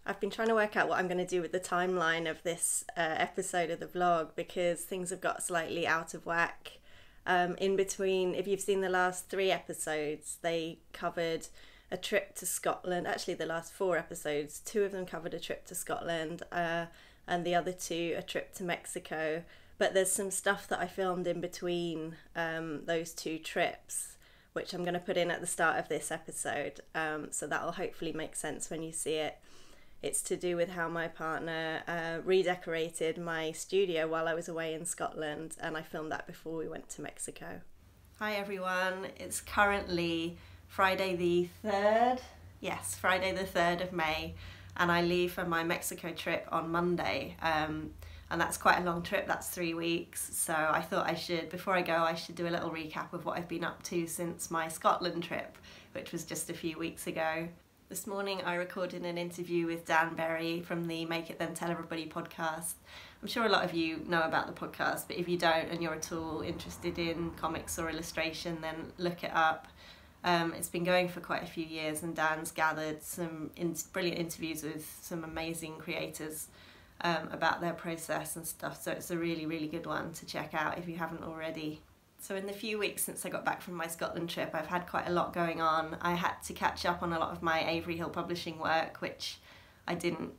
I've been trying to work out what I'm going to do with the timeline of this episode of the vlog because things have got slightly out of whack. In between, if you've seen the last 3 episodes, they covered a trip to Scotland. Actually, the last 4 episodes, 2 of them covered a trip to Scotland and the other 2 a trip to Mexico. But there's some stuff that I filmed in between those 2 trips, which I'm going to put in at the start of this episode. So that will hopefully make sense when you see it. It's to do with how my partner redecorated my studio while I was away in Scotland, and I filmed that before we went to Mexico. Hi everyone, it's currently Friday the 3rd. Yes, Friday the 3rd of May, and I leave for my Mexico trip on Monday. And that's quite a long trip, that's 3 weeks. So I thought before I go, I should do a little recap of what I've been up to since my Scotland trip, which was just a few weeks ago. This morning I recorded an interview with Dan Berry from the Make It Then Tell Everybody podcast. I'm sure a lot of you know about the podcast, but if you don't and you're at all interested in comics or illustration, then look it up. It's been going for quite a few years, and Dan's gathered some brilliant interviews with some amazing creators about their process and stuff, so it's a really, really good one to check out if you haven't already. So in the few weeks since I got back from my Scotland trip, I've had quite a lot going on. I had to catch up on a lot of my Avery Hill Publishing work, which I didn't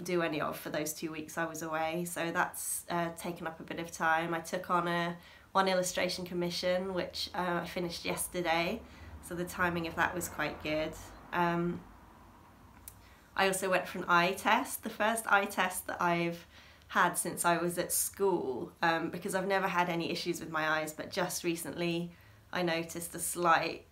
do any of for those 2 weeks I was away, so that's taken up a bit of time. I took on one illustration commission, which I finished yesterday, so the timing of that was quite good. I also went for an eye test, the first eye test that I've had since I was at school, because I've never had any issues with my eyes, but just recently I noticed a slight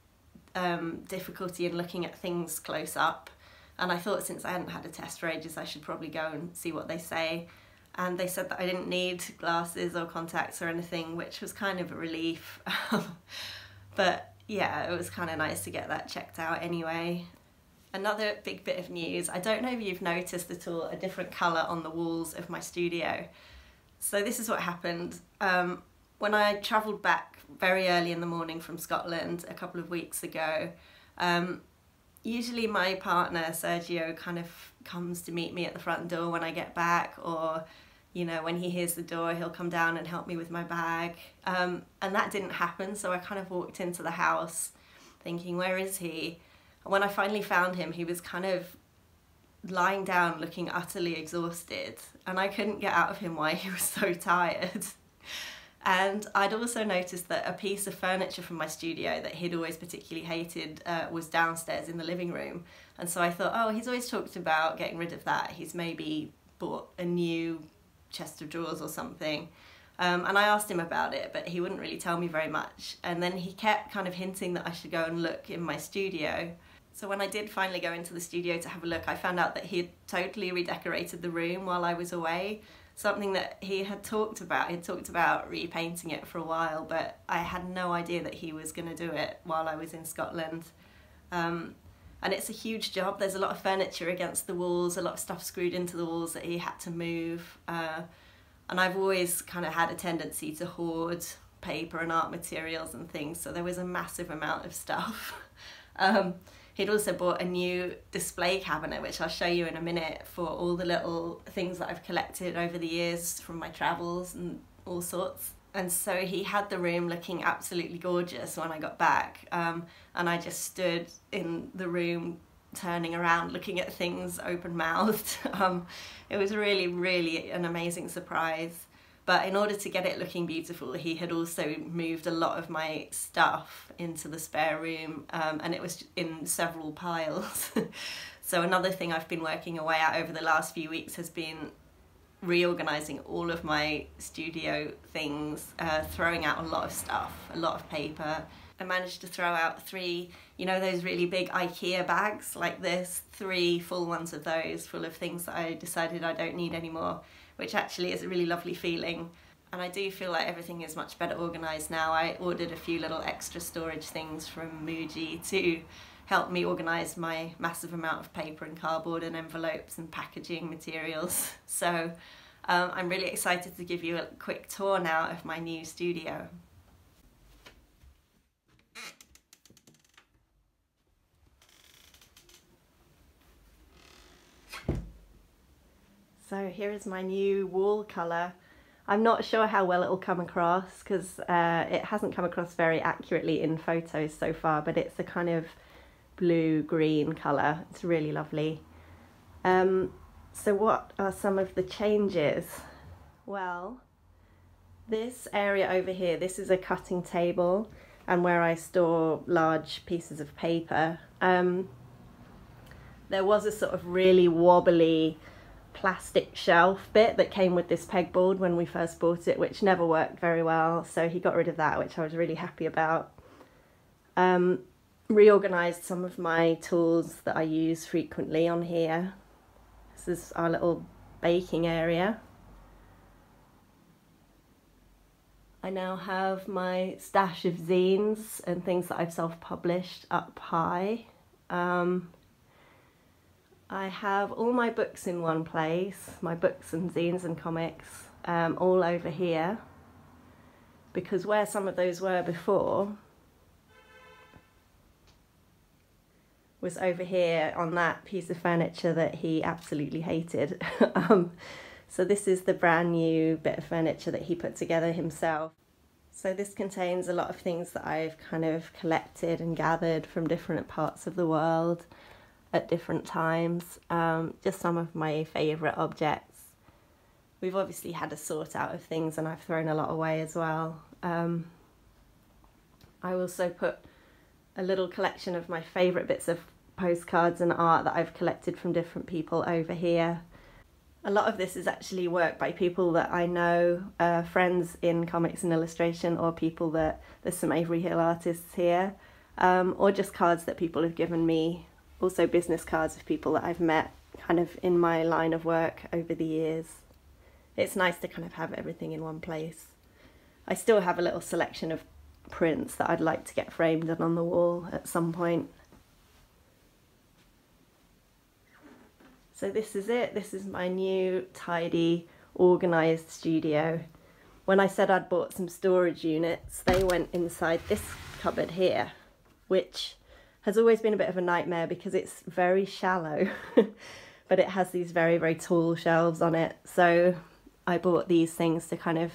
difficulty in looking at things close up, and I thought since I hadn't had a test for ages I should probably go and see what they say, and they said that I didn't need glasses or contacts or anything, which was kind of a relief. But yeah, it was kind of nice to get that checked out anyway. Another big bit of news, I don't know if you've noticed at all a different colour on the walls of my studio. So this is what happened. When I travelled back very early in the morning from Scotland a couple of weeks ago, usually my partner Sergio kind of comes to meet me at the front door when I get back, or you know, when he hears the door he'll come down and help me with my bag, and that didn't happen, so I kind of walked into the house thinking, where is he? When I finally found him, he was kind of lying down looking utterly exhausted, and I couldn't get out of him why he was so tired. And I'd also noticed that a piece of furniture from my studio that he'd always particularly hated was downstairs in the living room, and so I thought, oh, he's always talked about getting rid of that, he's maybe bought a new chest of drawers or something. And I asked him about it, but he wouldn't really tell me very much, and then he kept kind of hinting that I should go and look in my studio. So when I did finally go into the studio to have a look, I found out that he had totally redecorated the room while I was away, something that he had talked about. He'd talked about repainting it for a while, but I had no idea that he was going to do it while I was in Scotland. And it's a huge job. There's a lot of furniture against the walls, a lot of stuff screwed into the walls that he had to move. And I've always kind of had a tendency to hoard paper and art materials and things, so there was a massive amount of stuff. He'd also bought a new display cabinet, which I'll show you in a minute, for all the little things that I've collected over the years from my travels and all sorts. And so he had the room looking absolutely gorgeous when I got back, and I just stood in the room turning around looking at things open-mouthed. It was really, really an amazing surprise. But in order to get it looking beautiful, he had also moved a lot of my stuff into the spare room, and it was in several piles. So another thing I've been working away at over the last few weeks has been reorganising all of my studio things, throwing out a lot of stuff, a lot of paper. I managed to throw out 3, you know, those really big IKEA bags like this, 3 full ones of those, full of things that I decided I don't need anymore, which actually is a really lovely feeling. And I do feel like everything is much better organised now. I ordered a few little extra storage things from Muji to help me organise my massive amount of paper and cardboard and envelopes and packaging materials. So I'm really excited to give you a quick tour now of my new studio. So here is my new wall colour. I'm not sure how well it'll come across because it hasn't come across very accurately in photos so far, but it's a kind of blue-green colour. It's really lovely. So what are some of the changes? Well, this area over here, this is a cutting table and where I store large pieces of paper. There was a sort of really wobbly plastic shelf bit that came with this pegboard when we first bought it, which never worked very well, so he got rid of that, which I was really happy about. Reorganised some of my tools that I use frequently on here. This is our little baking area. I now have my stash of zines and things that I've self-published up high. I have all my books in one place, my books and zines and comics, all over here, because where some of those were before was over here on that piece of furniture that he absolutely hated. So this is the brand new bit of furniture that he put together himself. So this contains a lot of things that I've kind of collected and gathered from different parts of the world at different times, just some of my favourite objects. We've obviously had a sort out of things and I've thrown a lot away as well. I also put a little collection of my favourite bits of postcards and art that I've collected from different people over here. A lot of this is actually work by people that I know, friends in comics and illustration, or people that, there's some Avery Hill artists here, or just cards that people have given me. Also business cards of people that I've met kind of in my line of work over the years. It's nice to kind of have everything in one place. I still have a little selection of prints that I'd like to get framed and on the wall at some point. So this is it. This is my new, tidy, organised studio. When I said I'd bought some storage units, they went inside this cupboard here, which has always been a bit of a nightmare because it's very shallow, but it has these very, very tall shelves on it. So I bought these things to kind of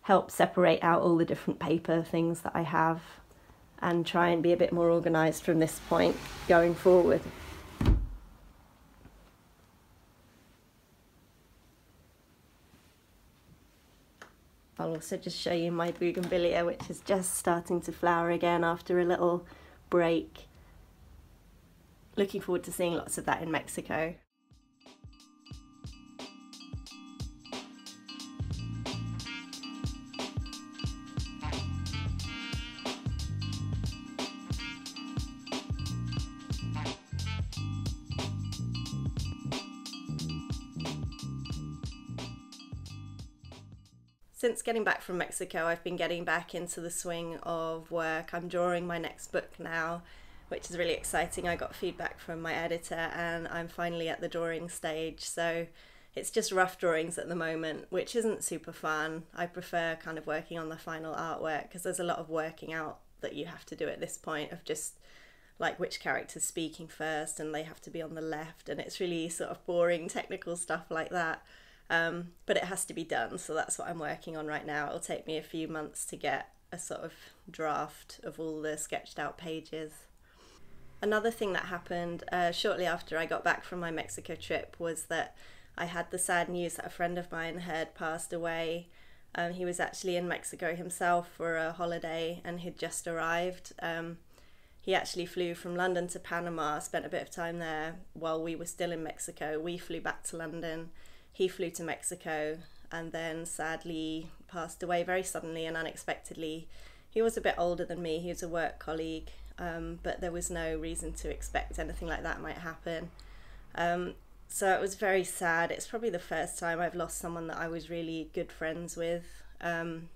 help separate out all the different paper things that I have and try and be a bit more organised from this point going forward. I'll also just show you my bougainvillea, which is just starting to flower again after a little break. Looking forward to seeing lots of that in Mexico. Since getting back from Mexico, I've been getting back into the swing of work. I'm drawing my next book now, which is really exciting. I got feedback from my editor and I'm finally at the drawing stage. So it's just rough drawings at the moment, which isn't super fun. I prefer kind of working on the final artwork because there's a lot of working out that you have to do at this point of just like which character's speaking first and they have to be on the left, and it's really sort of boring technical stuff like that. But it has to be done, so that's what I'm working on right now. It'll take me a few months to get a sort of draft of all the sketched out pages. Another thing that happened shortly after I got back from my Mexico trip was that I had the sad news that a friend of mine had passed away. He was actually in Mexico himself for a holiday and he'd just arrived. He actually flew from London to Panama, spent a bit of time there while we were still in Mexico. We flew back to London. He flew to Mexico and then sadly passed away very suddenly and unexpectedly. He was a bit older than me, he was a work colleague, but there was no reason to expect anything like that might happen. So it was very sad. It's probably the first time I've lost someone that I was really good friends with. And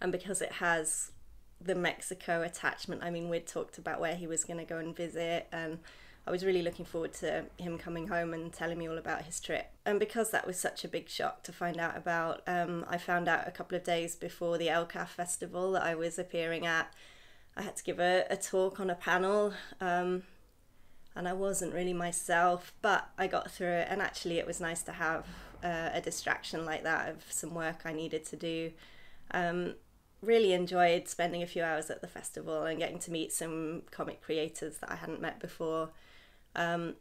because it has the Mexico attachment, I mean, we'd talked about where he was going to go and visit, and I was really looking forward to him coming home and telling me all about his trip. And because that was such a big shock to find out about, I found out a couple of days before the El-Caf festival that I was appearing at. I had to give a talk on a panel, and I wasn't really myself, but I got through it. And actually it was nice to have a distraction like that of some work I needed to do. Really enjoyed spending a few hours at the festival and getting to meet some comic creators that I hadn't met before. And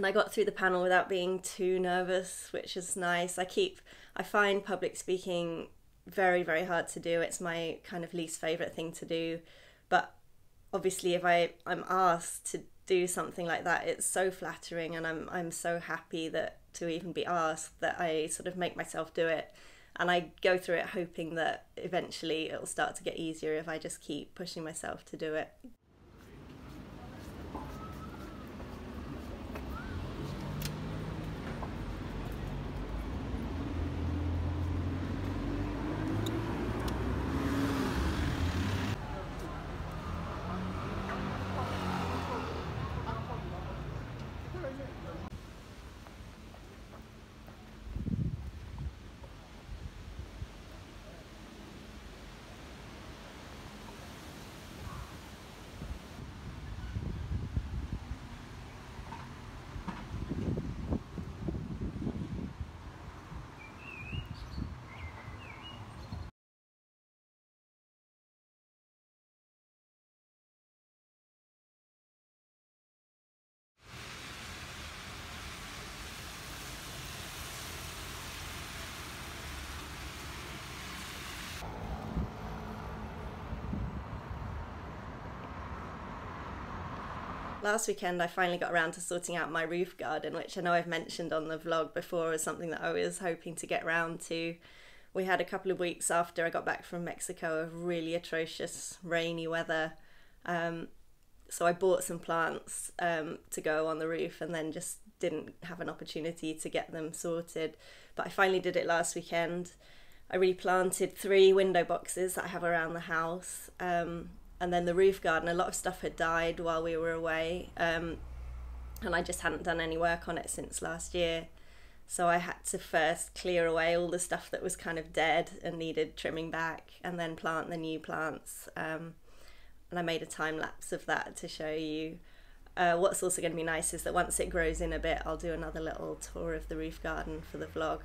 I got through the panel without being too nervous, which is nice. I find public speaking very, very hard to do. It's my kind of least favourite thing to do. But obviously if I'm asked to do something like that, it's so flattering, and I'm so happy that to even be asked, that I sort of make myself do it. And I go through it hoping that eventually it'll start to get easier if I just keep pushing myself to do it. Last weekend I finally got around to sorting out my roof garden, which I know I've mentioned on the vlog before as something that I was hoping to get round to. We had a couple of weeks after I got back from Mexico of really atrocious rainy weather, so I bought some plants to go on the roof and then just didn't have an opportunity to get them sorted. But I finally did it last weekend. I replanted 3 window boxes that I have around the house. And then the roof garden, a lot of stuff had died while we were away, and I just hadn't done any work on it since last year. So I had to first clear away all the stuff that was kind of dead and needed trimming back, and then plant the new plants. And I made a time lapse of that to show you. What's also going to be nice is that once it grows in a bit, I'll do another little tour of the roof garden for the vlog.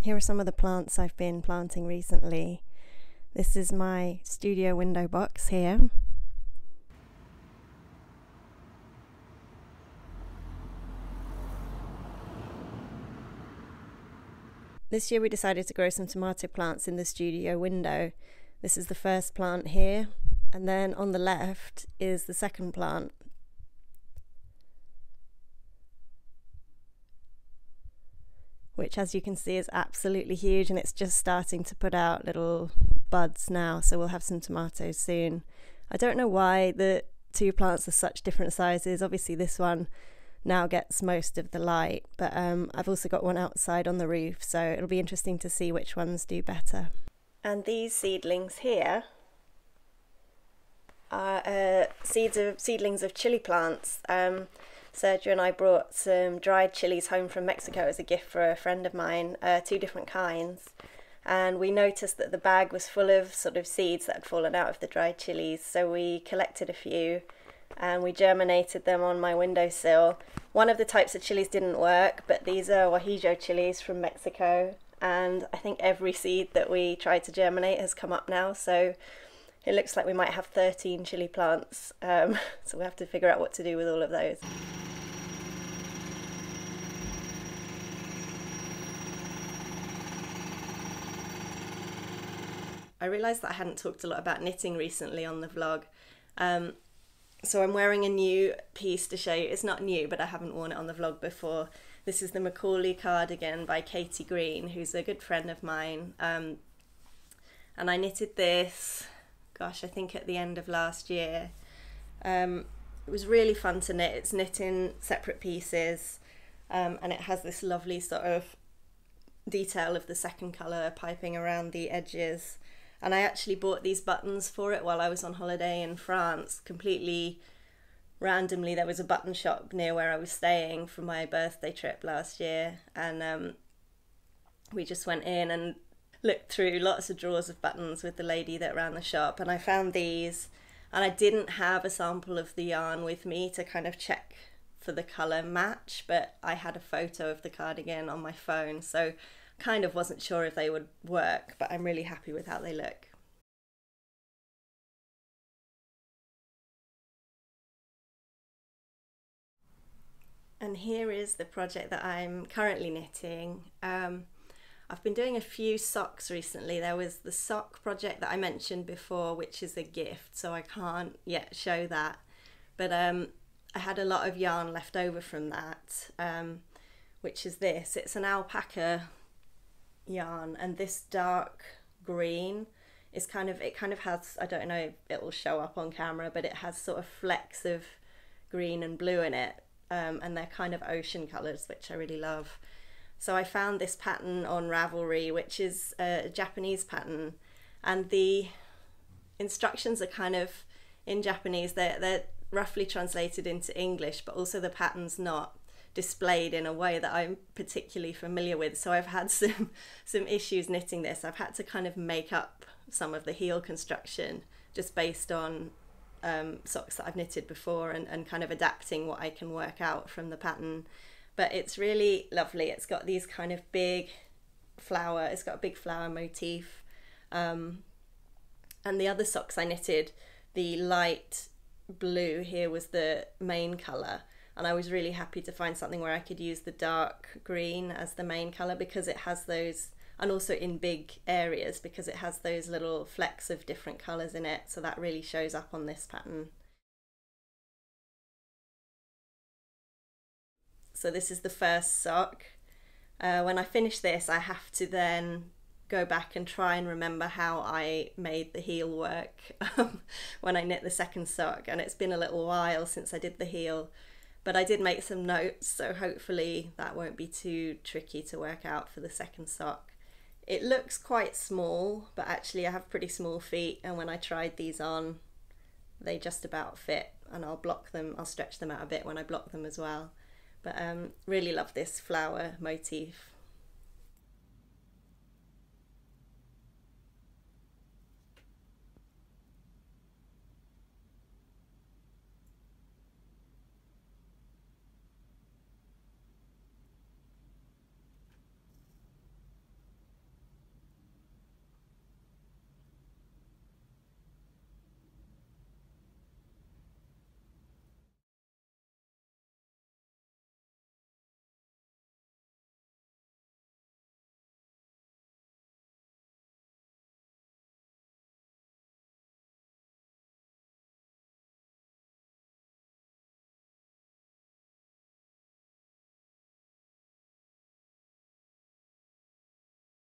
Here are some of the plants I've been planting recently. This is my studio window box here. This year we decided to grow some tomato plants in the studio window. This is the first plant here, and then on the left is the second plant. Which, as you can see, is absolutely huge, and it's just starting to put out little buds now, so we'll have some tomatoes soon. I don't know why the 2 plants are such different sizes. Obviously this one now gets most of the light, but I've also got one outside on the roof, so it'll be interesting to see which ones do better. And these seedlings here are seedlings of chili plants. Sergio and I brought some dried chilies home from Mexico as a gift for a friend of mine, 2 different kinds, and we noticed that the bag was full of sort of seeds that had fallen out of the dried chilies, so we collected a few and we germinated them on my windowsill. One of the types of chilies didn't work, but these are Guajillo chilies from Mexico, and I think every seed that we tried to germinate has come up now, so it looks like we might have 13 chili plants, so we have to figure out what to do with all of those. I realised that I hadn't talked a lot about knitting recently on the vlog. So I'm wearing a new piece to show you. It's not new, but I haven't worn it on the vlog before. This is the Macaulay cardigan by Katie Green, who's a good friend of mine. And I knitted this, gosh, I think at the end of last year. It was really fun to knit. It's knit in separate pieces, and it has this lovely sort of detail of the second colour piping around the edges. And I actually bought these buttons for it while I was on holiday in France. Completely randomly, there was a button shop near where I was staying for my birthday trip last year, and we just went in and looked through lots of drawers of buttons with the lady that ran the shop, and I found these, and I didn't have a sample of the yarn with me to kind of check for the colour match, but I had a photo of the cardigan on my phone, so kind of wasn't sure if they would work, but I'm really happy with how they look. And here is the project that I'm currently knitting. I've been doing a few socks recently. There was the sock project that I mentioned before, which is a gift, so I can't yet show that. But I had a lot of yarn left over from that, which is this. It's an alpaca yarn, and this dark green is kind of has, I don't know if it will show up on camera, but it has sort of flecks of green and blue in it, and they're kind of ocean colours, which I really love. So I found this pattern on Ravelry, which is a Japanese pattern, and the instructions are kind of in Japanese. They're roughly translated into English, but also the pattern's not displayed in a way that I'm particularly familiar with. So I've had some issues knitting this. I've had to kind of make up some of the heel construction just based on socks that I've knitted before, and kind of adapting what I can work out from the pattern. But it's really lovely. It's got these kind of big flower, it's got a big flower motif. And the other socks I knitted, the light blue here was the main colour, and I was really happy to find something where I could use the dark green as the main colour, because it has those, and also in big areas, because it has those little flecks of different colours in it, so that really shows up on this pattern. So this is the first sock. When I finish this, I have to then go back and try and remember how I made the heel work when I knit the second sock, and it's been a little while since I did the heel, but I did make some notes, so hopefully that won't be too tricky to work out for the second sock. It looks quite small, but actually I have pretty small feet, and when I tried these on, they just about fit, and I'll stretch them out a bit when I block them as well. But really love this flower motif.